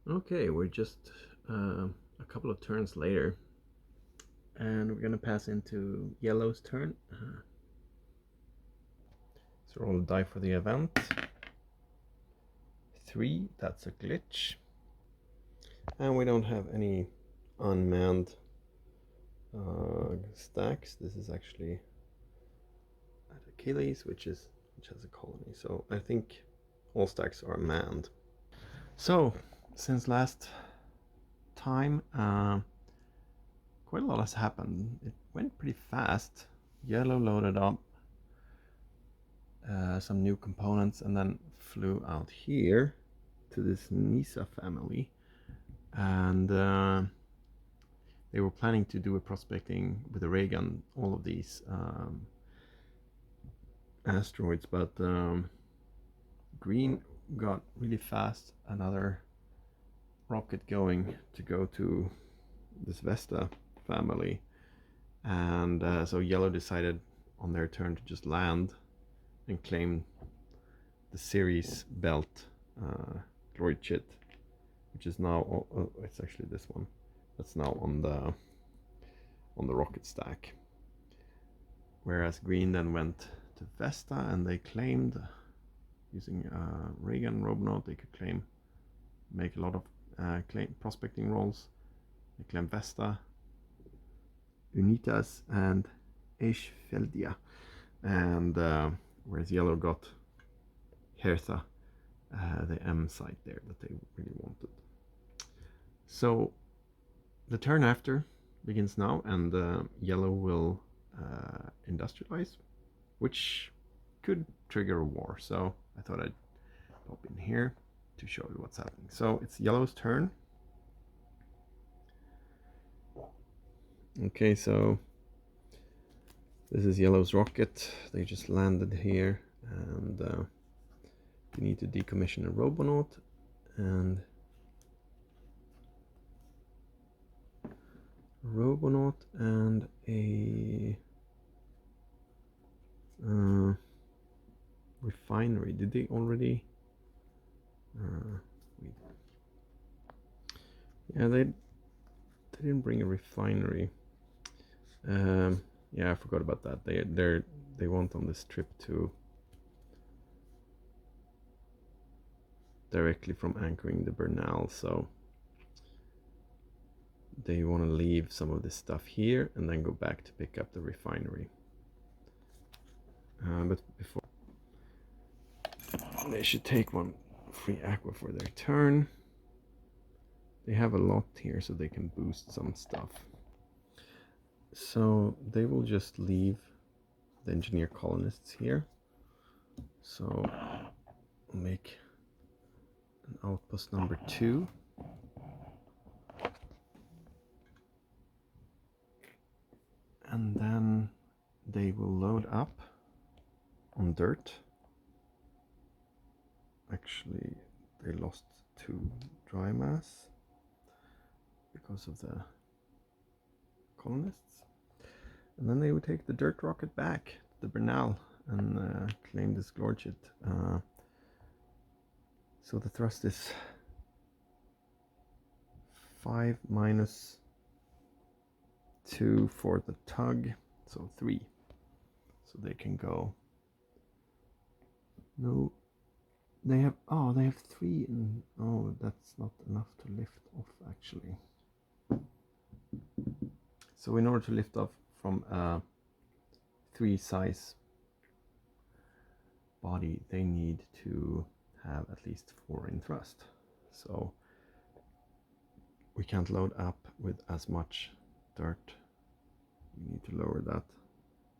Okay, we're just a couple of turns later, and we're gonna pass into yellow's turn. So roll a die for the event. 3, that's a glitch. And we don't have any unmanned stacks. This is actually at Achilles, which has a colony. So I think all stacks are manned. So since last time, quite a lot has happened. It went pretty fast. Yellow loaded up some new components and then flew out here to this Nisa family, and they were planning to do a prospecting with a ray gun, all of these asteroids, but Green got really fast another rocket going to go to this Vesta family, and so Yellow decided on their turn to just land and claim the Ceres belt glory chit, which is now it's actually this one that's now on the rocket stack. Whereas Green then went to Vesta and they claimed, using Reagan Robonaut, they could make a lot of prospecting rolls. They claimed Vesta, Unitas, and Eschfeldia. And whereas Yellow got Hertha, the M site there that they really wanted. So the turn after begins now, and Yellow will industrialize, which could trigger a war. So I thought I'd pop in here to show you what's happening. So it's Yellow's turn. Okay, so this is Yellow's rocket. They just landed here, and we need to decommission a Robonaut and a refinery. Did they already? Wait. Yeah, they didn't bring a refinery. Yeah, I forgot about that. They want on this trip to directly from anchoring the Bernal, so they want to leave some of this stuff here and then go back to pick up the refinery. But before, they should take one free aqua for their turn. They have a lot here, so they can boost some stuff. So they will just leave the engineer colonists here. So I'll make an outpost number 2. And then they will load up on dirt. Actually, they lost 2 dry mass because of the colonists. And then they would take the dirt rocket back to the Bernal and claim this glorchit. So the thrust is 5 minus 2 for the tug, so 3. So they can go. No, they have 3, and that's not enough to lift off actually. So in order to lift off from a 3 size body, they need to have at least 4 in thrust. So we can't load up with as much dirt. We need to lower that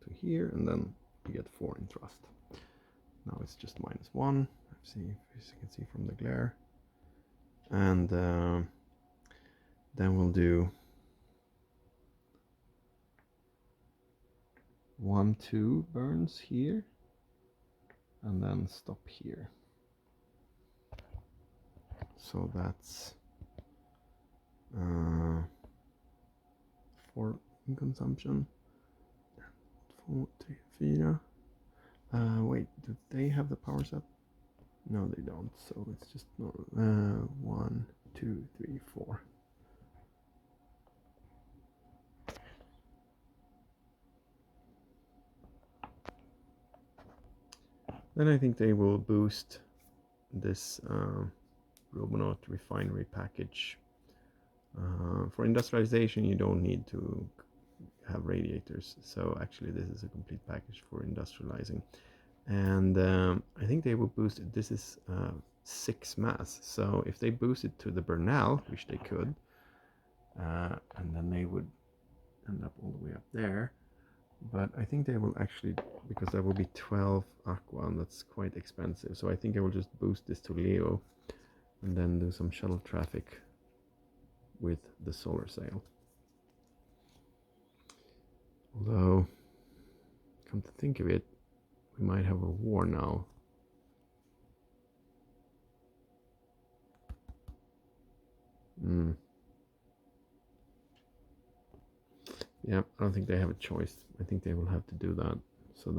to here, and then we get 4 in thrust. Now it's just -1. Let's see if you can see from the glare. And then we'll do 1, 2 burns here, and then stop here. So that's 4 in consumption. 2, 3, 4. Wait, do they have the power set? No, they don't. So it's just 1, 2, Then I think they will boost this Robonaut refinery package. For industrialization, you don't need to have radiators, so actually this is a complete package for industrializing. And I think they will boost it. This is 6 mass, so if they boost it to the Bernal, which they could, and then they would end up all the way up there. But I think they will actually, because that will be 12 aqua, and that's quite expensive. So I think I will just boost this to Leo, and then do some shuttle traffic with the solar sail. Although, come to think of it, we might have a war now. Yeah, I don't think they have a choice. I think they will have to do that. So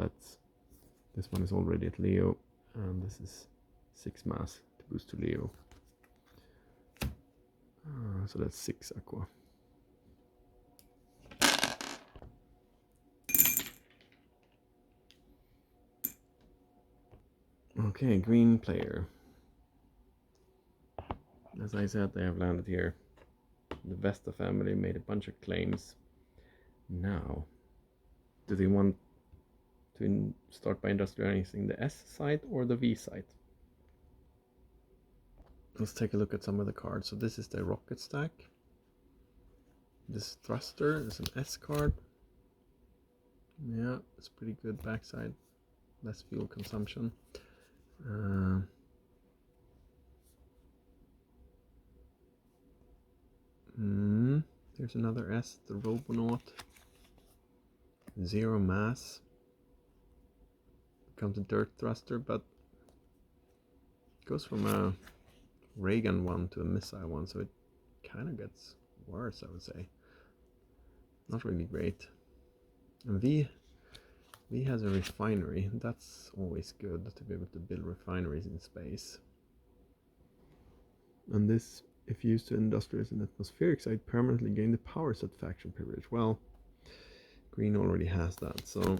this one is already at Leo, and this is 6 mass to boost to Leo. So that's 6 aqua. Okay, green player. As I said, they have landed here. The Vesta family made a bunch of claims. Now, do they want to start by industrializing the S site or the V site? Let's take a look at some of the cards. So this is the rocket stack. This thruster is an S card. Yeah, it's pretty good backside. Less fuel consumption. There's another S, the Robonaut. 0 mass. Becomes a dirt thruster, but goes from a ray gun one to a missile one, so it kind of gets worse, I would say. Not really great. And V has a refinery. That's always good to be able to build refineries in space. And this, if used to industrialize an atmospheric site, permanently gain the power set faction privilege. Well, green already has that, so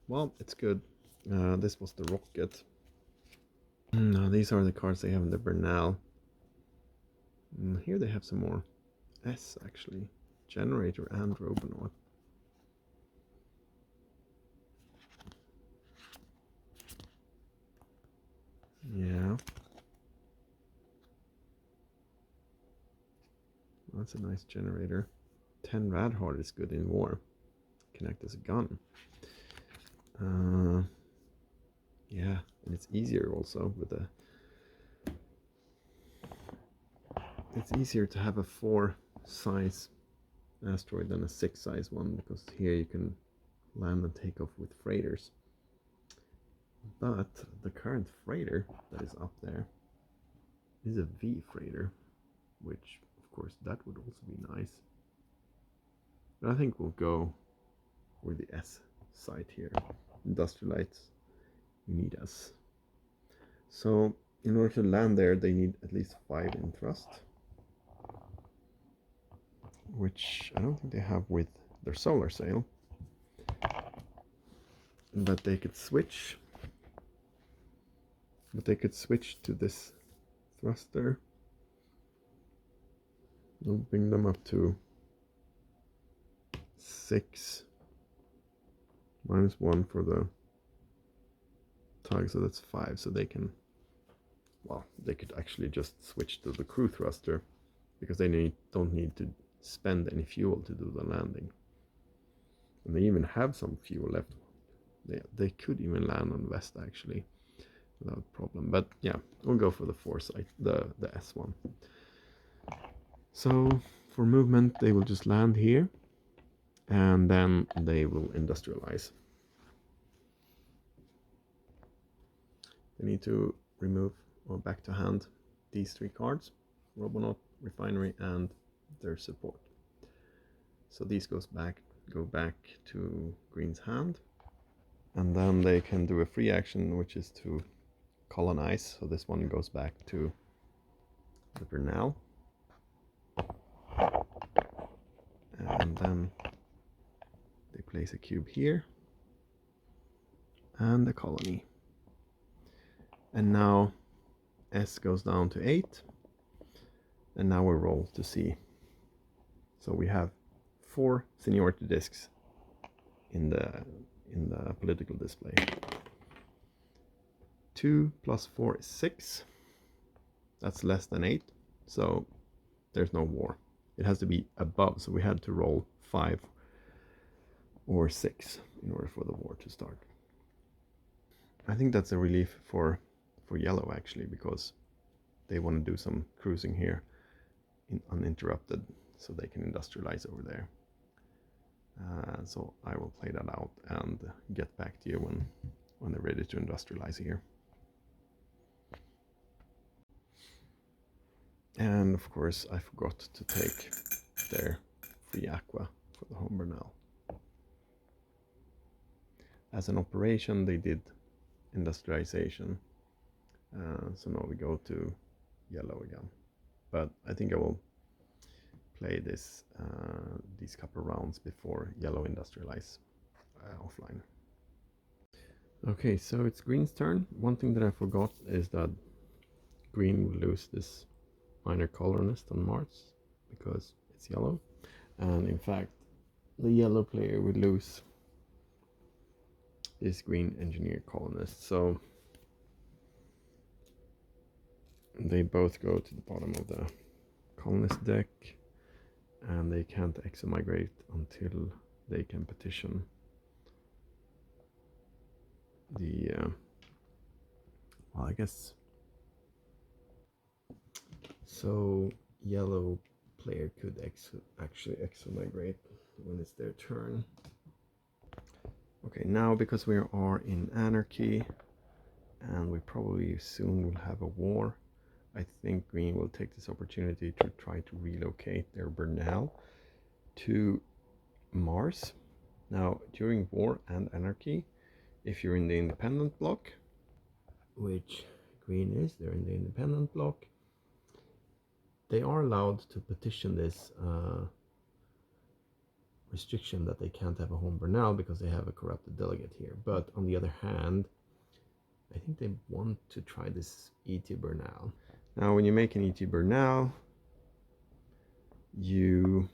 well, it's good. This was the rocket. Now these are the cards they have in the Bernal. Here they have some more S actually. Generator and Robonaut. Yeah. That's a nice generator. 10 Radhard is good in war. Can act as a gun. Yeah, and it's easier also with a... It's easier to have a 4 size asteroid than a 6 size one, because here you can land and take off with freighters. But the current freighter that is up there is a V freighter, which of course that would also be nice. But I think we'll go with the S site here. Industrialites, we need S. So in order to land there, they need at least 5 in thrust, which I don't think they have with their solar sail. But they could switch. To this thruster. I'll bring them up to 6 -1 for the tug, so that's 5. So they can, well, they could actually just switch to the crew thruster, because they don't need to spend any fuel to do the landing. And they even have some fuel left. They could even land on Vesta actually without problem. But yeah, we'll go for the 4 site, the S one. So for movement, they will just land here, and then they will industrialize. They need to remove or back to hand these 3 cards: Robonaut, Refinery, and their support. So these go back to green's hand, and then they can do a free action, which is to colonize. So this one goes back to the Bernal, and then they place a cube here, and the colony. And now S goes down to 8, and now we roll to see. So we have 4 seniority discs in the political display. 2 plus 4 is 6. That's less than 8, so there's no war. It has to be above, so we had to roll 5 or 6 in order for the war to start. I think that's a relief for yellow, actually, because they want to do some cruising here uninterrupted, so they can industrialize over there. So I will play that out and get back to you when they're ready to industrialize here. And of course I forgot to take their free aqua for the home Bernal. As an operation they did industrialization, so now we go to yellow again. But I think I will play this these couple rounds before yellow industrialize offline. Okay, so it's green's turn. One thing that I forgot is that green will lose this minor colonist on Mars because it's yellow, and in fact the yellow player will lose this green engineer colonist, so they both go to the bottom of the colonist deck, and they can't exomigrate until they can petition the well, I guess so yellow player could actually exomigrate when it's their turn. Okay, now because we are in anarchy and we probably soon will have a war, I think green will take this opportunity to try to relocate their Bernal to Mars. Now, during war and anarchy, if you're in the independent block, which green is, they're in the independent block, they are allowed to petition this restriction that they can't have a home Bernal because they have a corrupted delegate here. But on the other hand, I think they want to try this E.T. Bernal. Now, when you make an E.T. Bernal, you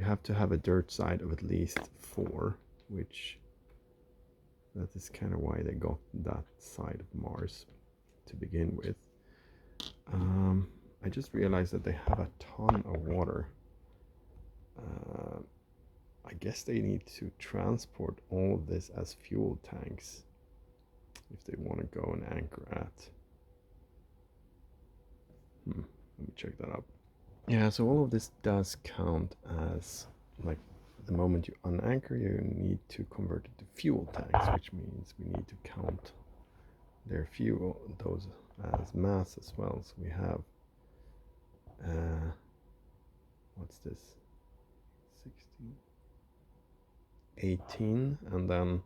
have to have a dirt side of at least 4, which that is kind of why they got that side of Mars to begin with. I just realized that they have a ton of water. I guess they need to transport all of this as fuel tanks if they want to go and anchor at. Let me check that up. Yeah, so all of this does count as, like, the moment you unanchor, you need to convert it to fuel tanks, which means we need to count their fuel, those as mass as well. So we have, what's this, 16, 18, and then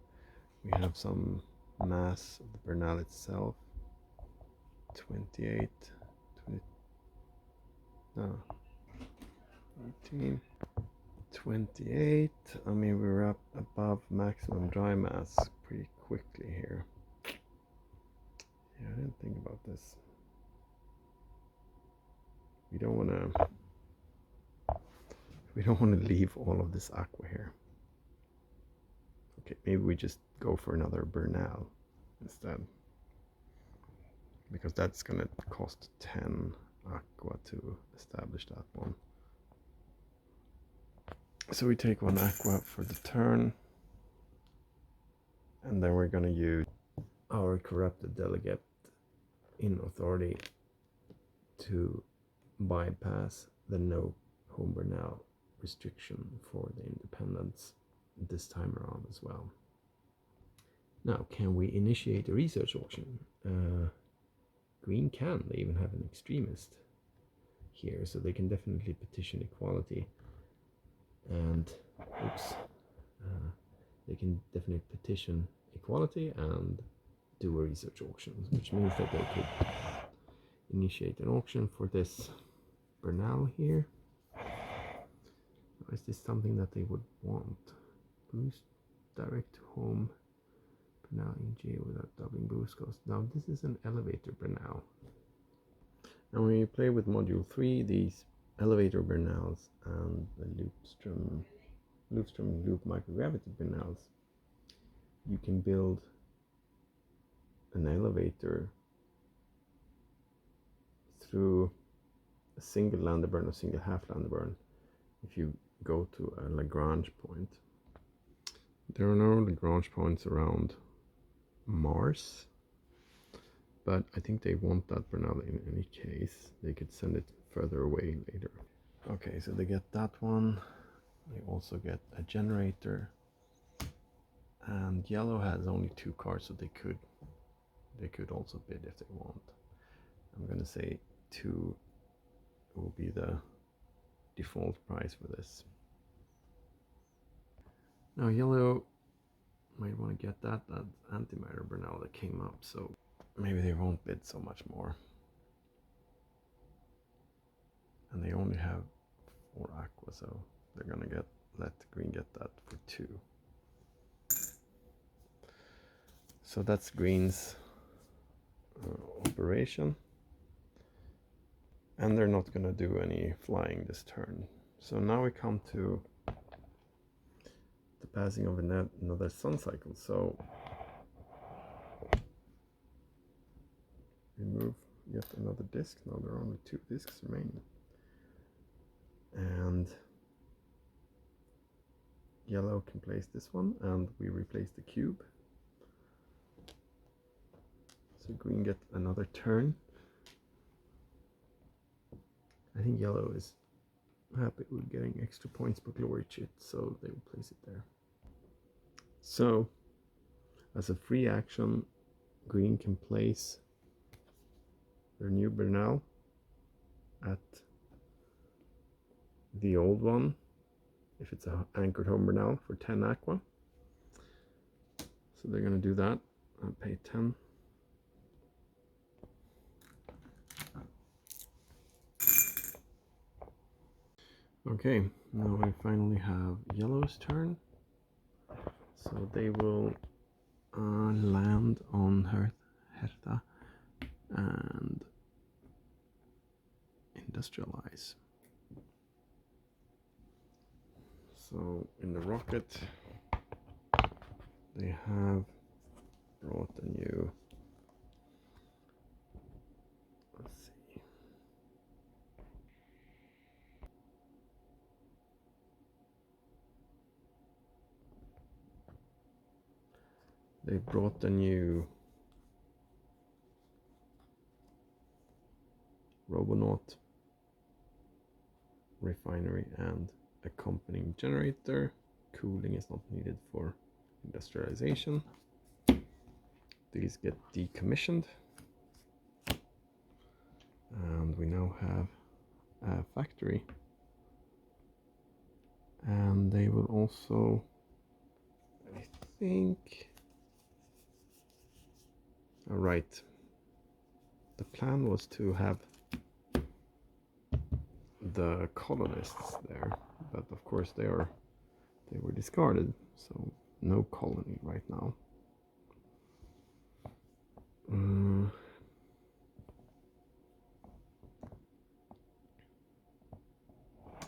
we have some mass of the Bernal itself, 28, 20, no, 18, 28. I mean, we're up above maximum dry mass pretty quickly here. Yeah, I didn't think about this. We don't want to leave all of this aqua here. Okay, maybe we just go for another Bernal instead, because that's gonna cost 10 aqua to establish that one. So we take 1 aqua for the turn, and then we're gonna use our corrupted delegate in authority to bypass the no home Bernal restriction for the independents this time around as well. Now, can we initiate a research auction? Green can. They even have an extremist here, so they can definitely petition equality. And they can definitely petition equality and do a research auction, which means that they could initiate an auction for this Bernal here. Or is this something that they would want? Boost direct to home Bernal in J without doubling boost cost. Now this is an elevator Bernal. And when you play with module 3, these elevator Bernals and the Loopstrom Loop microgravity Bernals, you can build an elevator through a single Landerburn or single half Landerburn if you go to a Lagrange point. There are no Lagrange points around Mars, but I think they want that Bernal in any case. They could send it further away later. Okay, so they get that one. They also get a generator, and yellow has only 2 cards, so they could also bid if they want. I'm gonna say 2 will be the default price for this. Now yellow might want to get that antimatter Bernal that came up, so maybe they won't bid so much more. And they only have 4 aqua, so they're gonna let green get that for 2. So that's green's operation. And they're not gonna do any flying this turn. So now we come to the passing of another sun cycle. So remove yet another disc. Now there are only 2 discs remaining. And yellow can place this one, and we replace the cube. So green get another turn. I think yellow is happy with getting extra points per glory chit, so they will place it there. So, as a free action, green can place their new Bernal at the old one, if it's a anchored home Bernal, for 10 aqua. So they're going to do that and pay 10. Okay, now we finally have yellow's turn. So they will land on Hertha and industrialize. So in the rocket, they have brought a new, let's see, they brought a new Robonaut refinery and accompanying generator. Cooling is not needed for industrialization. These get decommissioned, and we now have a factory. And they will also, I think, all right, the plan was to have the colonists there, but of course they were discarded, so no colony right now.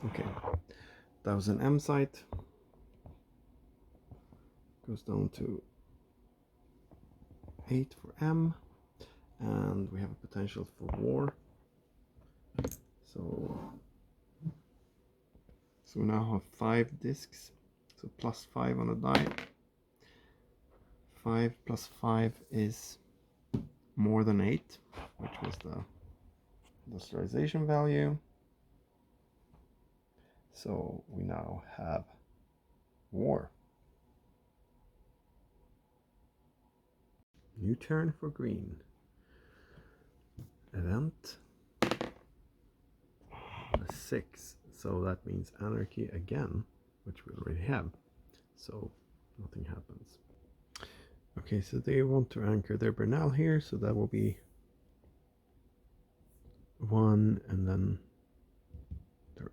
Okay, that was an M site. Goes down to 8 for M, and we have a potential for war. So we now have 5 discs, so +5 on a die. 5 plus 5 is more than 8, which was the industrialization value. So we now have war. New turn for green. Event a 6, so that means anarchy again, which we already have, so nothing happens. Okay, so they want to anchor their Bernal here, so that will be 1, and then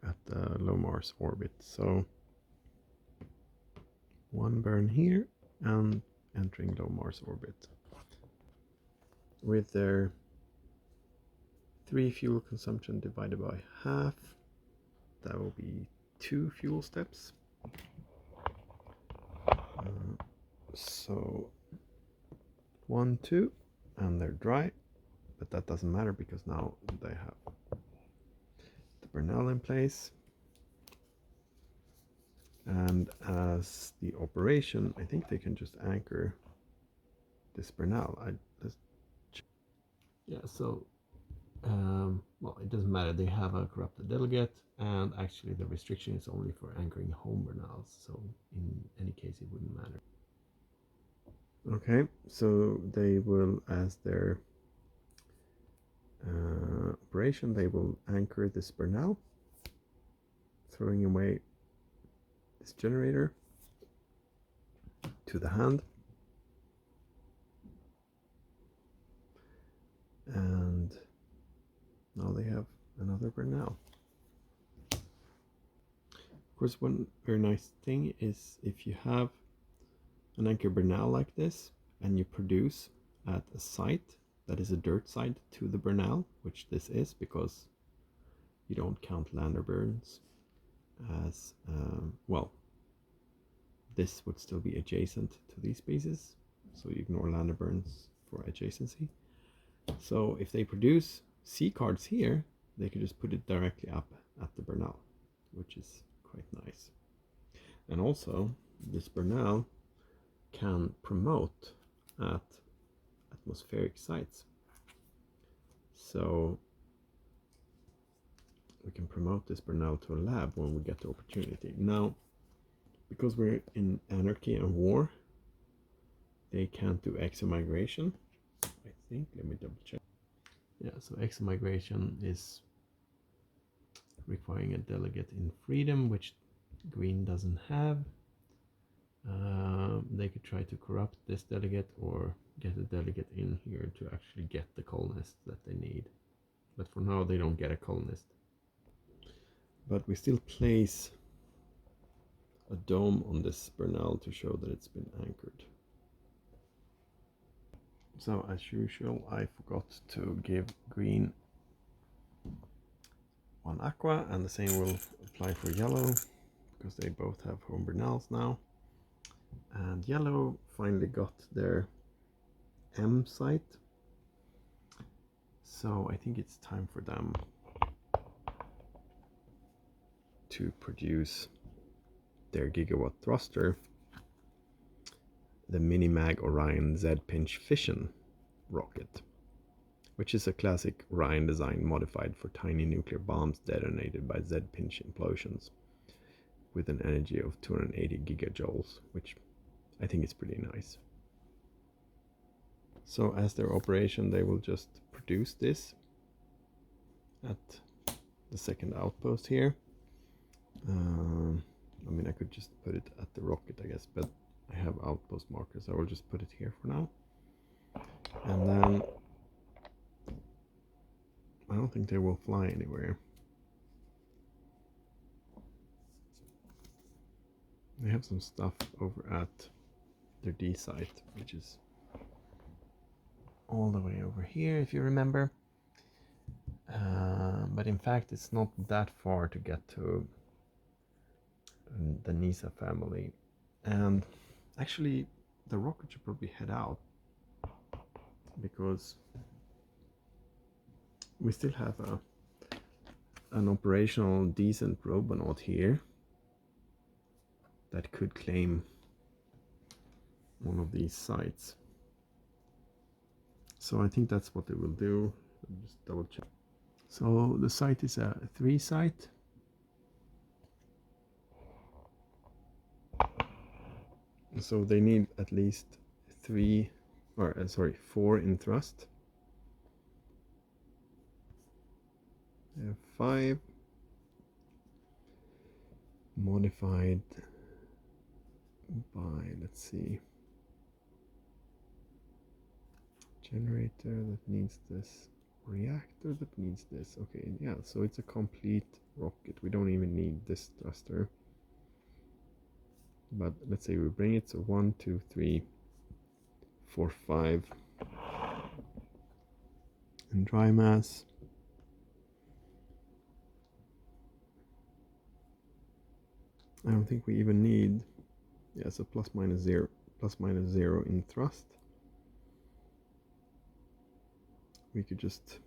at the low Mars orbit. So one burn here and entering low Mars orbit. With their 3 fuel consumption divided by half, that will be 2 fuel steps. So 1, 2, and they're dry, but that doesn't matter because now they have the Bernal in place. And as the operation, I think they can just anchor this Bernal. Yeah, so well, it doesn't matter. They have a corrupted delegate, and actually the restriction is only for anchoring home Bernals, so in any case it wouldn't matter. Okay, so they will, as their operation, they will anchor this Bernal, throwing away this generator to the hand. And now they have another Bernal. Of course, one very nice thing is if you have an anchor Bernal like this and you produce at a site that is a dirt site to the Bernal, which this is because you don't count lander burns as, well, this would still be adjacent to these bases, so you ignore lander burns for adjacency. So if they produce C cards here, they can just put it directly up at the Bernal, which is quite nice. And also, this Bernal can promote at atmospheric sites. So we can promote this Bernal to a lab when we get the opportunity. Now, because we're in anarchy and war, they can't do exomigration, I think. Let me double check. Yeah, so exomigration is requiring a delegate in freedom, which green doesn't have. They could try to corrupt this delegate or get a delegate in here to actually get the colonist that they need. But for now, they don't get a colonist. But we still place a dome on this Bernal to show that it's been anchored. So as usual, I forgot to give green 1 aqua, and the same will apply for yellow because they both have home Bernals now. And yellow finally got their M site, so I think it's time for them to produce their gigawatt thruster, the Minimag Orion Z-Pinch fission rocket, which is a classic Orion design modified for tiny nuclear bombs detonated by Z-Pinch implosions with an energy of 280 gigajoules, which I think is pretty nice. So as their operation, they will just produce this at the second outpost here. I mean, I could just put it at the rocket, I guess, but I have outpost markers. I will just put it here for now. And then I don't think they will fly anywhere. They have some stuff over at their D site, which is all the way over here, if you remember. But in fact, it's not that far to get to the Nysa family. And actually, the rocket should probably head out because we still have an operational decent Robonaut here that could claim one of these sites. So I think that's what they will do. Let me just double check. So the site is a 3 site. So they need at least 4 in thrust. They have 5 modified by, let's see, generator that needs this reactor that needs this. Okay, yeah, so it's a complete rocket. We don't even need this thruster. But let's say we bring it, so 1, 2, 3, 4, 5 in dry mass. I don't think we even need, yeah, so plus minus zero in thrust. We could just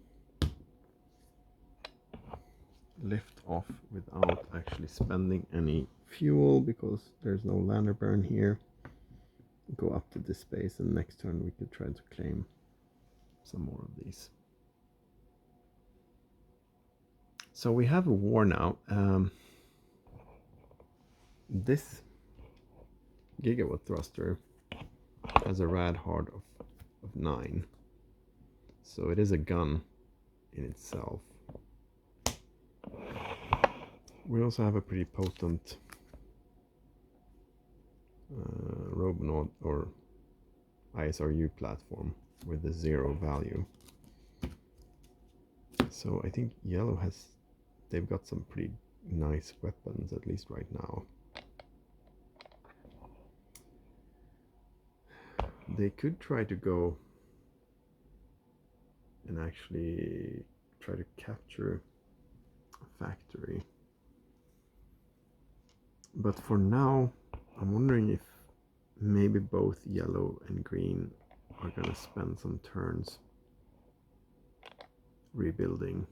lift off without actually spending any fuel because there's no lander burn here. Go up to this space, and next turn we could try to claim some more of these. So we have a war now. This gigawatt thruster has a rad hard of 9, so it is a gun in itself. We also have a pretty potent Robonaut or ISRU platform with a 0 value. So I think yellow they've got some pretty nice weapons, at least right now. They could try to go and actually try to capture a factory. But for now, I'm wondering if maybe both yellow and green are gonna spend some turns rebuilding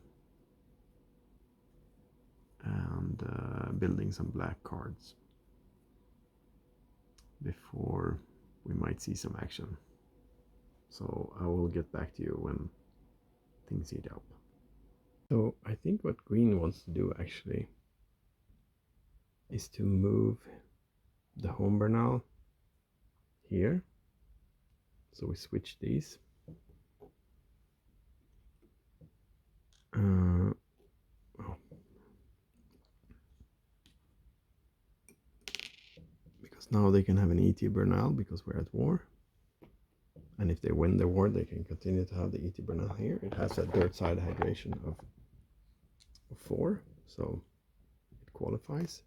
and building some black cards before we might see some action. So I will get back to you when things heat up. So I think what green wants to do actually is to move the home Bernal here. So we switch these. Because now they can have an ET Bernal because we're at war. And if they win the war, they can continue to have the ET Bernal here. It has a dirt side hydration of 4, so it qualifies.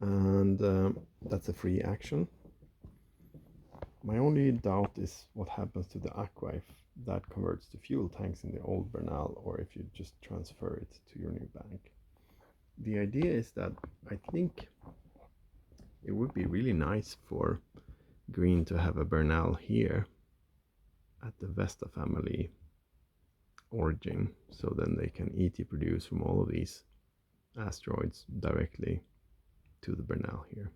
And that's a free action. My only doubt is what happens to the Aqua if that converts to fuel tanks in the old Bernal, or if you just transfer it to your new bank. The idea is that I think it would be really nice for green to have a Bernal here at the Vesta family origin, so then they can ET produce from all of these asteroids directly to the Bernal here.